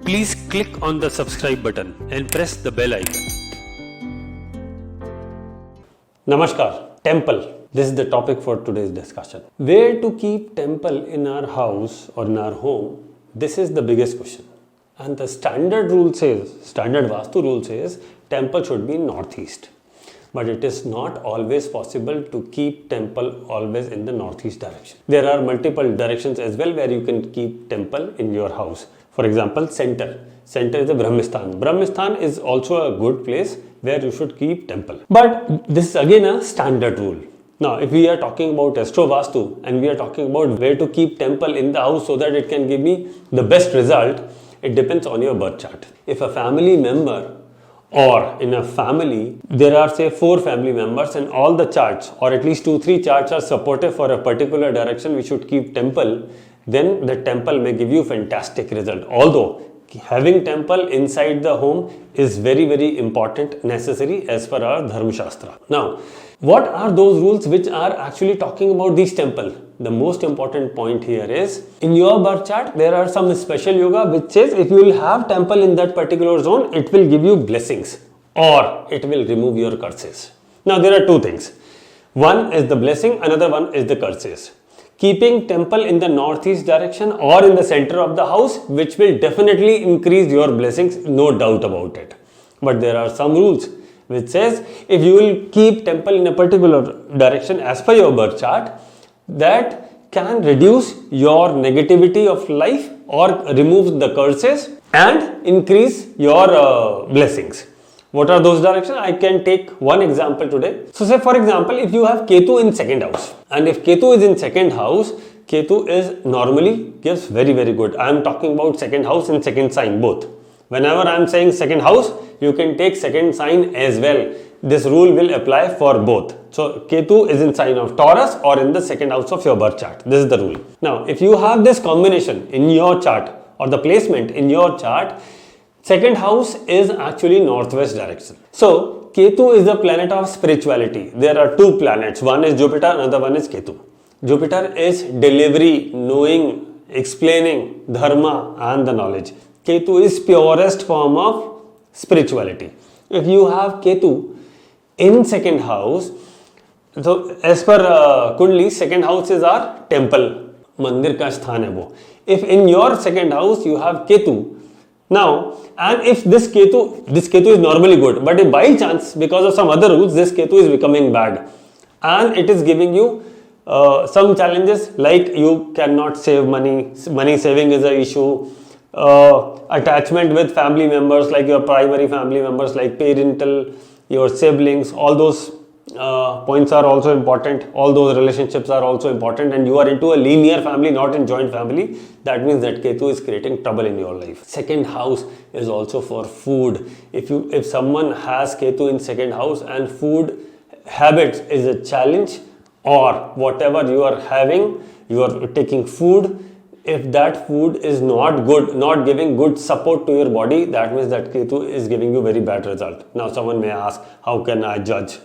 Please click on the subscribe button and press the bell icon. Namaskar, temple. This is the topic for today's discussion. Where to keep temple in our house or in our home? This is the biggest question. And the standard Vastu rule says, temple should be in northeast. But it is not always possible to keep temple always in the northeast direction. There are multiple directions as well where you can keep temple in your house. For example, center. Center is a Brahmistan. Brahmistan is also a good place where you should keep temple. But this is again a standard rule. Now, if we are talking about Astro Vastu and we are talking about where to keep temple in the house so that it can give me the best result, it depends on your birth chart. If a family member or in a family, there are say 4 family members and all the charts or at least 2-3 charts are supportive for a particular direction we should keep temple, then the temple may give you fantastic result. Although having temple inside the home is very important, necessary as per our Dharma Shastra. Now, what are those rules which are actually talking about these temple? The most important point here is, in your birth chart, there are some special yoga which says if you will have temple in that particular zone, it will give you blessings or it will remove your curses. Now, there are 2 things. One is the blessing, another one is the curses. Keeping temple in the northeast direction or in the center of the house, which will definitely increase your blessings, no doubt about it. But there are some rules which says if you will keep temple in a particular direction as per your birth chart, that can reduce your negativity of life or remove the curses and increase your blessings. What are those directions? I can take one example today. So say for example, if you have Ketu in second house, and if Ketu is in second house, Ketu is normally gives very good. I am talking about second house and second sign both. Whenever I am saying second house, you can take second sign as well. This rule will apply for both. So Ketu is in sign of Taurus or in the second house of your birth chart. This is the rule. Now, if you have this combination in your chart or the placement in your chart, second house is actually northwest direction. So, Ketu is the planet of spirituality. There are 2 planets. One is Jupiter, another one is Ketu. Jupiter is delivery, knowing, explaining, dharma and the knowledge. Ketu is purest form of spirituality. If you have Ketu in second house, so as per Kundli, second house is our temple, mandir ka sthan hai wo. If in your second house you have Ketu, now, and if this Ketu is normally good, but if by chance, because of some other rules, this Ketu is becoming bad and it is giving you some challenges like you cannot save money saving is an issue, attachment with family members like your primary family members like parental, your siblings, all those points are also important, all those relationships are also important, and you are into a linear family, not in joint family, that means that Ketu is creating trouble in your life. Second house is also for food. If someone has Ketu in second house and food habits is a challenge, or whatever you are having, you are taking food, if that food is not good, not giving good support to your body, that means that Ketu is giving you very bad result. Now someone may ask, how can I judge?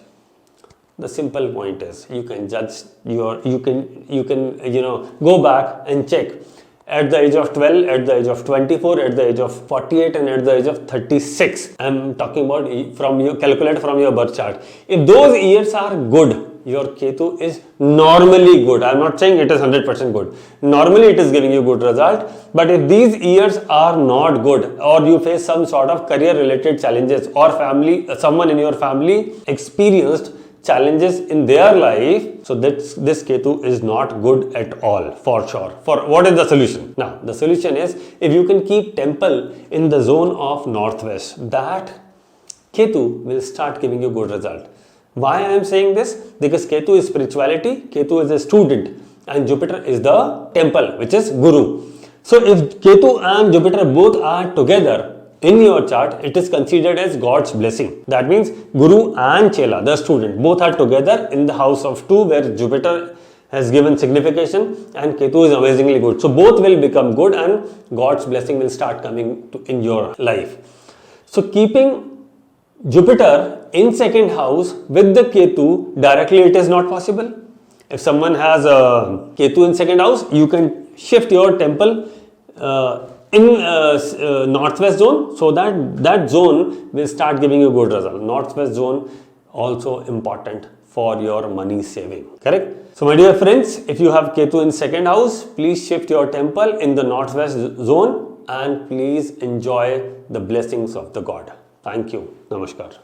The simple point is, you can judge you can go back and check at the age of 12, at the age of 24, at the age of 48 and at the age of 36. I am talking about calculate from your birth chart. If those years are good, your Ketu is normally good. I am not saying it is 100% good. Normally it is giving you good result. But if these years are not good, or you face some sort of career related challenges, or someone in your family experienced challenges in their life, so this Ketu is not good at all, for sure. For what is the solution? Now, the solution is, if you can keep temple in the zone of northwest, that Ketu will start giving you good result. Why I am saying this? Because Ketu is spirituality, Ketu is a student, and Jupiter is the temple, which is Guru. So if Ketu and Jupiter both are together in your chart, it is considered as God's blessing. That means Guru and Chela, the student, both are together in the house of 2 where Jupiter has given signification and Ketu is amazingly good. So both will become good and God's blessing will start coming in your life. So keeping Jupiter in second house with the Ketu directly, it is not possible. If someone has a Ketu in second house, you can shift your temple in northwest zone, so that zone will start giving you good result. Northwest zone also important for your money saving, correct? So my dear friends, if you have Ketu in second house, please shift your temple in the northwest zone and please enjoy the blessings of the god. Thank you. Namaskar.